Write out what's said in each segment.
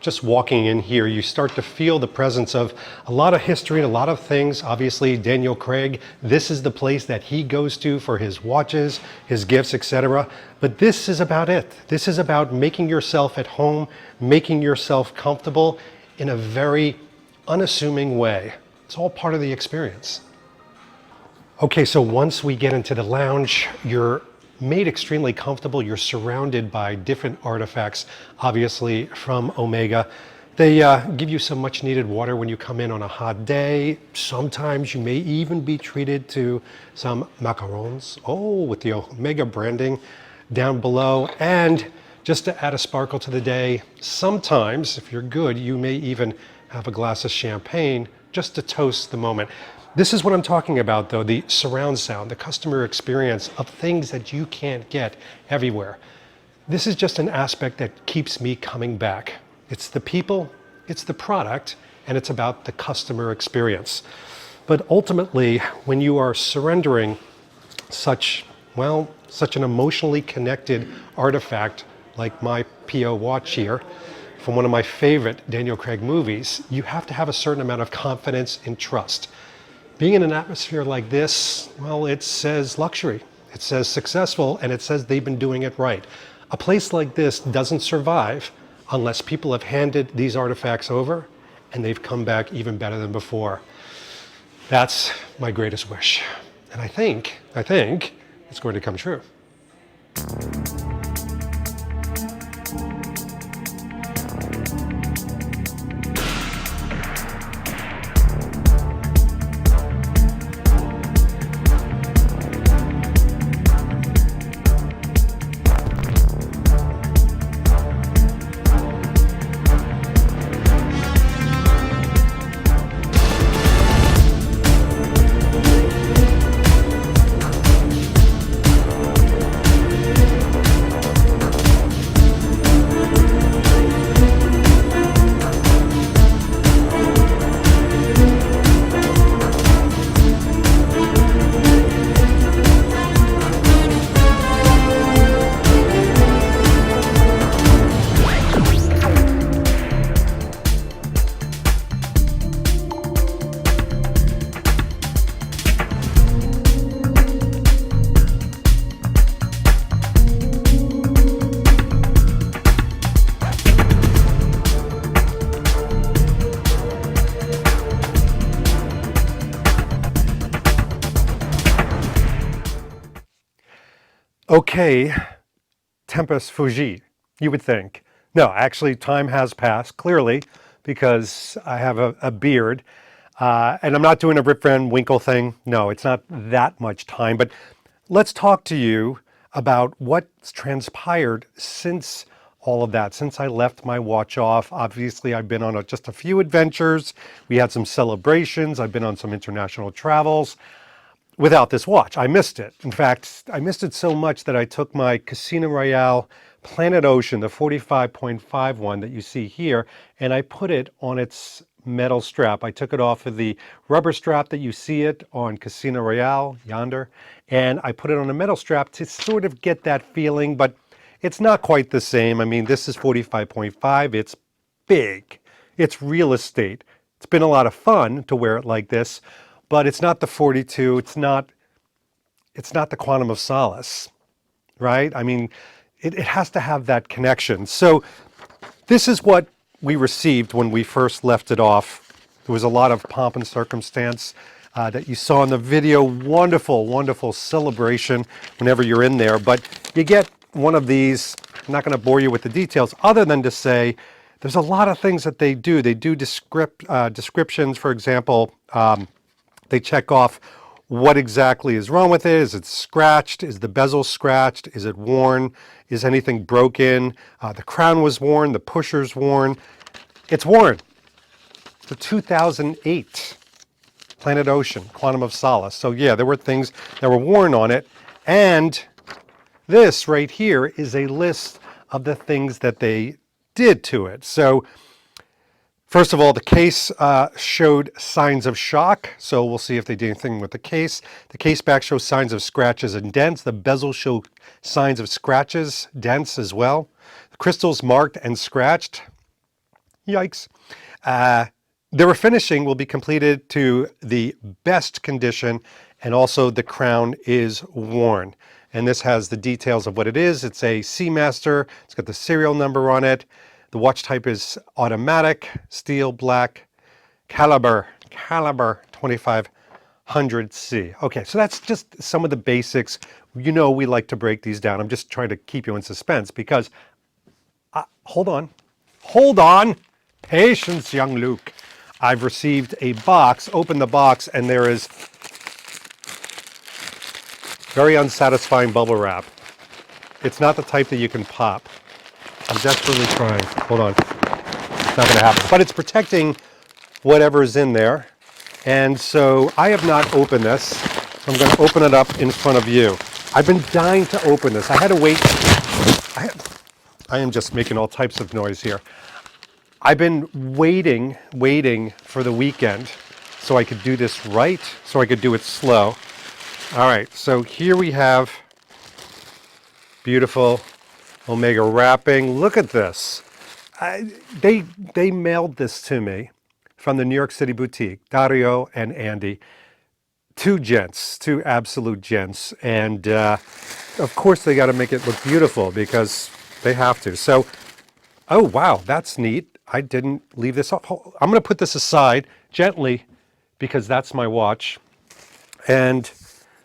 just walking in here, you start to feel the presence of a lot of history and a lot of things. Obviously, Daniel Craig, this is the place that he goes to for his watches, his gifts, etc. But this is about it. This is about making yourself at home, making yourself comfortable in a very unassuming way. It's all part of the experience. Okay, so once we get into the lounge, you're made extremely comfortable. You're surrounded by different artifacts, obviously from Omega. They give you some much needed water when you come in on a hot day. Sometimes you may even be treated to some macarons, with the Omega branding down below. And just to add a sparkle to the day, sometimes, if you're good, you may even have a glass of champagne just to toast the moment. This is what I'm talking about, though, the surround sound, the customer experience of things that you can't get everywhere. This is just an aspect that keeps me coming back. It's the people, it's the product, and it's about the customer experience. But ultimately, when you are surrendering such an emotionally connected artifact like my PO watch here, from one of my favorite Daniel Craig movies, you have to have a certain amount of confidence and trust. Being in an atmosphere like this, well, it says luxury, it says successful, and it says they've been doing it right. A place like this doesn't survive unless people have handed these artifacts over and they've come back even better than before. That's my greatest wish. And I think it's going to come true. Okay, tempus fugit, you would think. No, actually time has passed, clearly, because I have a beard. And I'm not doing a Rip Van Winkle thing. No, it's not that much time. But let's talk to you about what's transpired since all of that, since I left my watch off. Obviously, I've been on just a few adventures. We had some celebrations. I've been on some international travels. Without this watch, I missed it. In fact, I missed it so much that I took my Casino Royale Planet Ocean, the 45.5 one that you see here, and I put it on its metal strap. I took it off of the rubber strap that you see it on Casino Royale, yonder, and I put it on a metal strap to sort of get that feeling, but it's not quite the same. I mean, this is 45.5, it's big, it's real estate. It's been a lot of fun to wear it like this, but it's not the 42, it's not the Quantum of Solace, right? I mean, it has to have that connection. So this is what we received when we first left it off. There was a lot of pomp and circumstance that you saw in the video. Wonderful, wonderful celebration whenever you're in there. But you get one of these. I'm not going to bore you with the details other than to say there's a lot of things that they do. They do descriptions, for example. They check off what exactly is wrong with it. Is it scratched? Is the bezel scratched? Is it worn? Is anything broken? The crown was worn. The pusher's worn. It's worn. The 2008 Planet Ocean, Quantum of Solace. So yeah, there were things that were worn on it. And this right here is a list of the things that they did to it. So first of all, the case showed signs of shock, so we'll see if they did anything with the case. The case back shows signs of scratches and dents. The bezel showed signs of scratches, dents as well. The crystals marked and scratched. Yikes. The refinishing will be completed to the best condition, and also the crown is worn. And this has the details of what it is. It's a Seamaster. It's got the serial number on it. The watch type is automatic, steel black, caliber 2500C. Okay, so that's just some of the basics. You know we like to break these down. I'm just trying to keep you in suspense because, hold on, patience, young Luke. I've received a box, opened the box, and there is very unsatisfying bubble wrap. It's not the type that you can pop. I'm desperately trying. Hold on. It's not going to happen. But it's protecting whatever's in there. And so I have not opened this. So I'm going to open it up in front of you. I've been dying to open this. I had to wait. I am just making all types of noise here. I've been waiting for the weekend so I could do this right, so I could do it slow. All right, so here we have beautiful Omega wrapping. Look at this. They mailed this to me from the New York City boutique, Dario and Andy. Two absolute gents. And of course they got to make it look beautiful because they have to. So, oh wow, that's neat. I didn't leave this off. I'm going to put this aside gently because that's my watch. And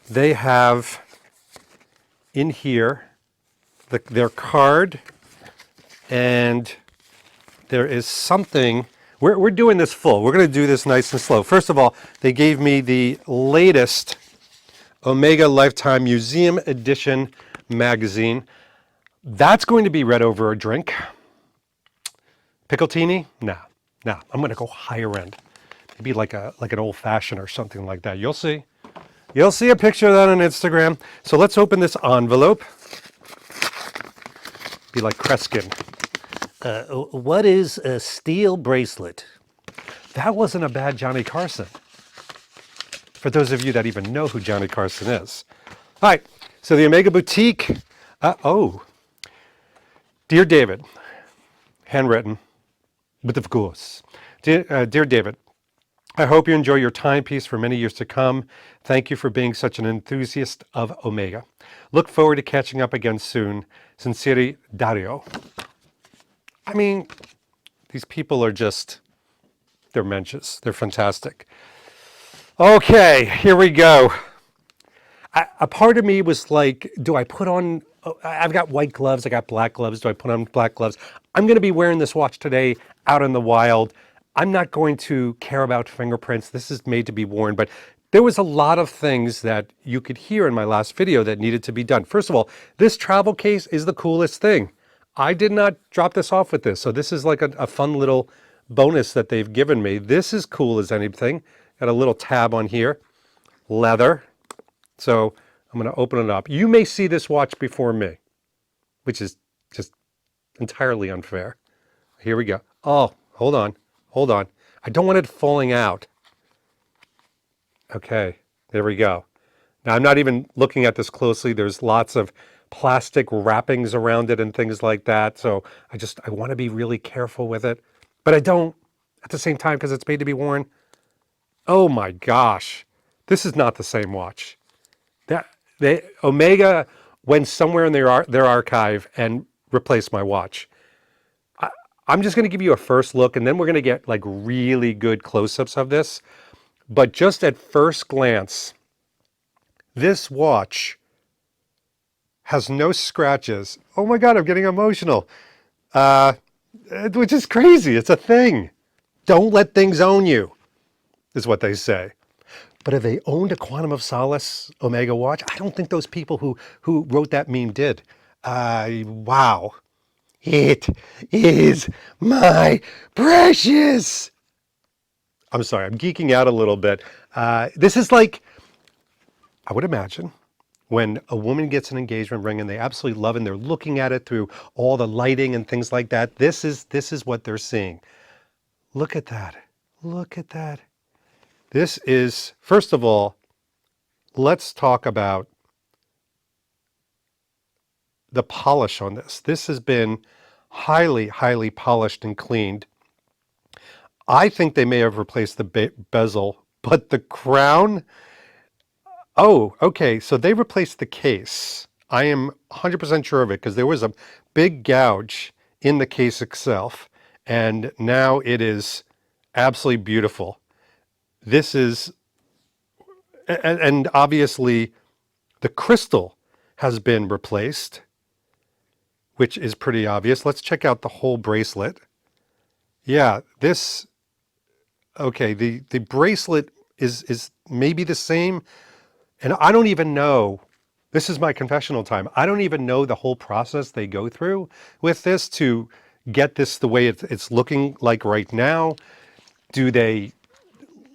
they have in here their card, and there is something. We're doing this full. We're going to do this nice and slow. First of all, they gave me the latest Omega Lifetime Museum Edition magazine. That's going to be read over a drink. Piccoltini? No. I'm going to go higher end. Maybe like an old fashioned or something like that. You'll see. You'll see a picture of that on Instagram. So let's open this envelope. Be like Kreskin. What is a steel bracelet? That wasn't a bad Johnny Carson. For those of you that even know who Johnny Carson is. All right, so the Omega Boutique. Dear David, handwritten, but of course. Dear David, I hope you enjoy your timepiece for many years to come. Thank you for being such an enthusiast of Omega. Look forward to catching up again soon. Sincerely, Dario. I mean, these people are just, they're mensches. They're fantastic. Okay, here we go. A part of me was like, do I put on, I've got white gloves, I got black gloves. Do I put on black gloves? I'm going to be wearing this watch today out in the wild. I'm not going to care about fingerprints. This is made to be worn, but there was a lot of things that you could hear in my last video that needed to be done. First of all, this travel case is the coolest thing. I did not drop this off with this, so this is like a fun little bonus that they've given me. This is cool as anything. Got a little tab on here, leather. So I'm going to open it up. You may see this watch before me, which is just entirely unfair. Here we go. Oh, hold on. I don't want it falling out. Okay, there we go. Now I'm not even looking at this closely. There's lots of plastic wrappings around it and things like that. So I want to be really careful with it, but I don't at the same time because it's made to be worn. Oh my gosh, this is not the same watch. Omega went somewhere in their archive and replaced my watch. I'm just going to give you a first look, and then we're going to get like really good close-ups of this. But just at first glance, this watch has no scratches. Oh my God, I'm getting emotional. Which is crazy. It's a thing. Don't let things own you, is what they say. But if they owned a Quantum of Solace Omega watch, I don't think those people who wrote that meme did. Wow. It is my precious. I'm sorry, I'm geeking out a little bit. This is like, I would imagine, when a woman gets an engagement ring and they absolutely love it and they're looking at it through all the lighting and things like that. This is what they're seeing. Look at that. Look at that. This is, first of all, let's talk about the polish on this. This has been highly, highly polished and cleaned. I think they may have replaced the bezel, but the crown, oh, okay. So they replaced the case. I am 100% sure of it because there was a big gouge in the case itself, and now it is absolutely beautiful. This is, and obviously the crystal has been replaced, which is pretty obvious. Let's check out the whole bracelet. Yeah, this, okay, the bracelet is maybe the same. And I don't even know, this is my confessional time. I don't even know the whole process they go through with this to get this the way it's looking like right now. Do they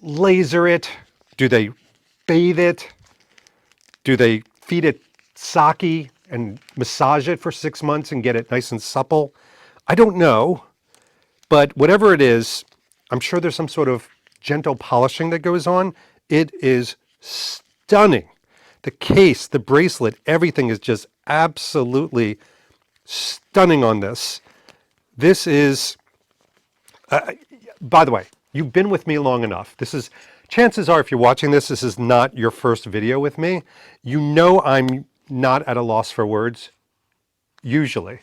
laser it? Do they bathe it? Do they feed it sake and massage it for 6 months and get it nice and supple? I don't know. But whatever it is, I'm sure there's some sort of gentle polishing that goes on. It is stunning. The case, the bracelet, everything is just absolutely stunning on this. This is, by the way, you've been with me long enough. This is, chances are if you're watching this, this is not your first video with me. You know I'm not at a loss for words, usually.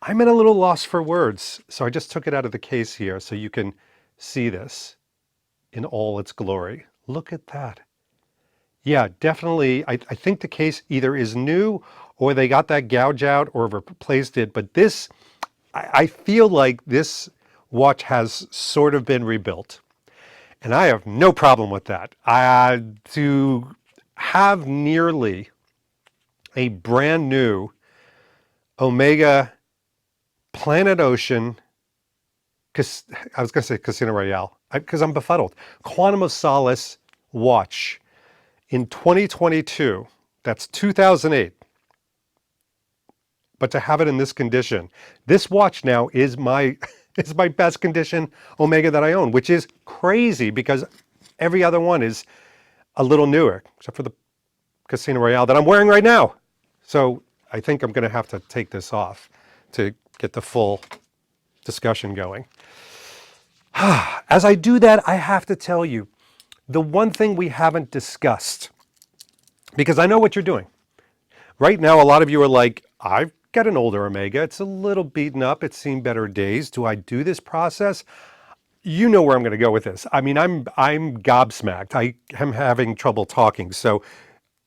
I'm at a little loss for words, so I just took it out of the case here so you can see this in all its glory. Look at that. Yeah, definitely. I think the case either is new or they got that gouge out or replaced it. But this, I feel like this watch has sort of been rebuilt. And I have no problem with that. To have nearly a brand new Omega Planet Ocean, because I was going to say Casino Royale, because I'm befuddled. Quantum of Solace watch in 2022, that's 2008. But to have it in this condition, this watch now is my best condition Omega that I own, which is crazy because every other one is a little newer, except for the Casino Royale that I'm wearing right now. So I think I'm going to have to take this off to get the full discussion going. As I do that, I have to tell you, the one thing we haven't discussed, because I know what you're doing. Right now, a lot of you are like, I've got an older Omega. It's a little beaten up. It's seen better days. Do I do this process? You know where I'm going to go with this. I mean, I'm gobsmacked. I am having trouble talking. So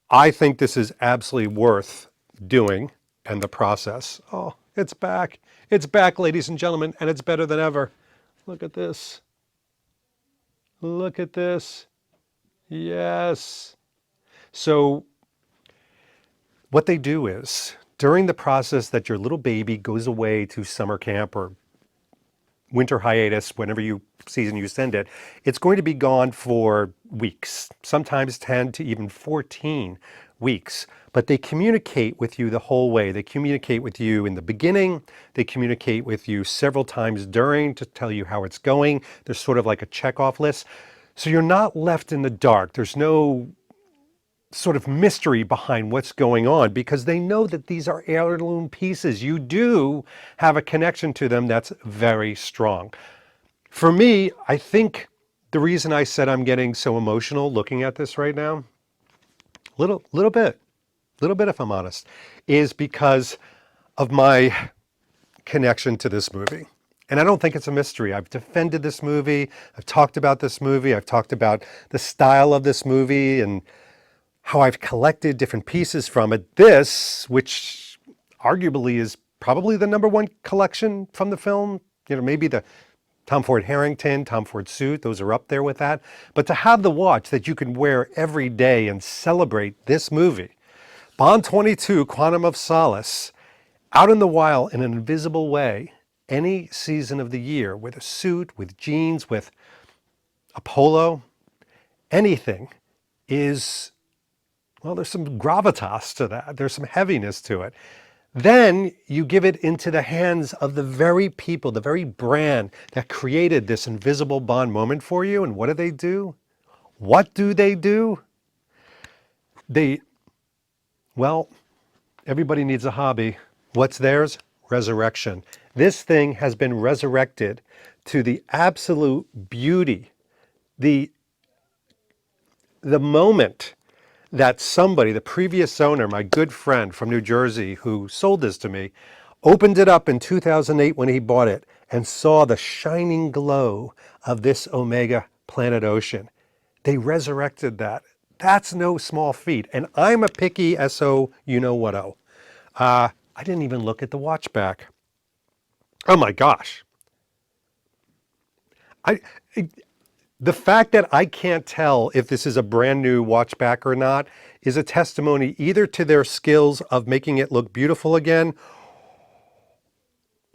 I think this is absolutely worth doing and the process. Oh, it's back. It's back, ladies and gentlemen, and it's better than ever. Look at this. Look at this. Yes. So what they do is, during the process that your little baby goes away to summer camp or winter hiatus, whenever season you send it, it's going to be gone for weeks, sometimes 10 to even 14 weeks. But they communicate with you the whole way. They communicate with you in the beginning. They communicate with you several times during to tell you how it's going. There's sort of like a checkoff list. So you're not left in the dark. There's no sort of mystery behind what's going on because they know that these are heirloom pieces. You do have a connection to them that's very strong. For me, I think the reason I said I'm getting so emotional looking at this right now, little bit if I'm honest, is because of my connection to this movie. And I don't think it's a mystery. I've defended this movie. I've talked about this movie. I've talked about the style of this movie and how I've collected different pieces from it. This, which arguably is probably the #1 collection from the film, maybe the Tom Ford Harrington, Tom Ford suit, those are up there with that. But to have the watch that you can wear every day and celebrate this movie, Bond 22, Quantum of Solace, out in the wild in an invisible way, any season of the year, with a suit, with jeans, with a polo, anything is, well, there's some gravitas to that. There's some heaviness to it. Then you give it into the hands of the very people, the very brand that created this invisible Bond moment for you. And what do? What do they do? Well, everybody needs a hobby. What's theirs? resurrection. This thing has been resurrected to the absolute beauty, the moment that somebody, the previous owner, my good friend from New Jersey who sold this to me, opened it up in 2008 when he bought it and saw the shining glow of this Omega Planet Ocean. They resurrected that. That's no small feat. And I'm a picky SO, you know what-o. I didn't even look at the watch back. Oh my gosh. The fact that I can't tell if this is a brand new watch back or not is a testimony either to their skills of making it look beautiful again,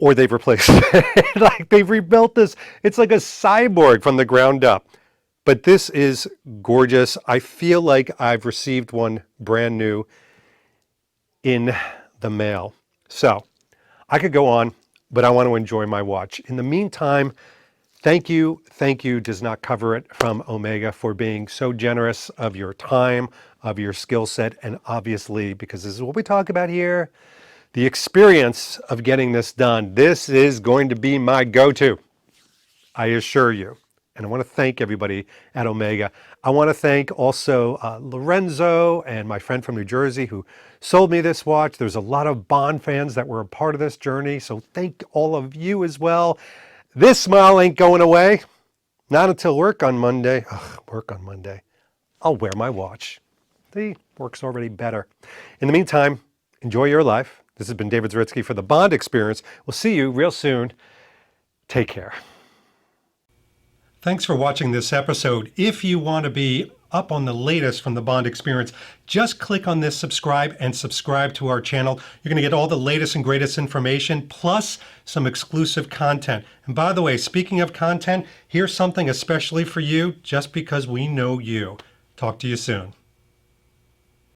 or they've replaced it. Like they've rebuilt this. It's like a cyborg from the ground up. But this is gorgeous. I feel like I've received one brand new in the mail. So I could go on, but I want to enjoy my watch. In the meantime, thank you does not cover it from Omega for being so generous of your time, of your skill set, and obviously, because this is what we talk about here, the experience of getting this done. This is going to be my go-to, I assure you. And I want to thank everybody at Omega. I want to thank also Lorenzo and my friend from New Jersey who sold me this watch. There's a lot of Bond fans that were a part of this journey, so thank all of you as well. This smile ain't going away. Not until work on Monday. Ugh, work on Monday. I'll wear my watch. See, work's already better. In the meantime, enjoy your life. This has been David Zaritsky for the Bond Experience. We'll see you real soon. Take care. Thanks for watching this episode. If you want to be up on the latest from the Bond Experience, just click on this subscribe and subscribe to our channel. You're going to get all the latest and greatest information, plus some exclusive content. And by the way, speaking of content, here's something especially for you, just because we know you. Talk to you soon.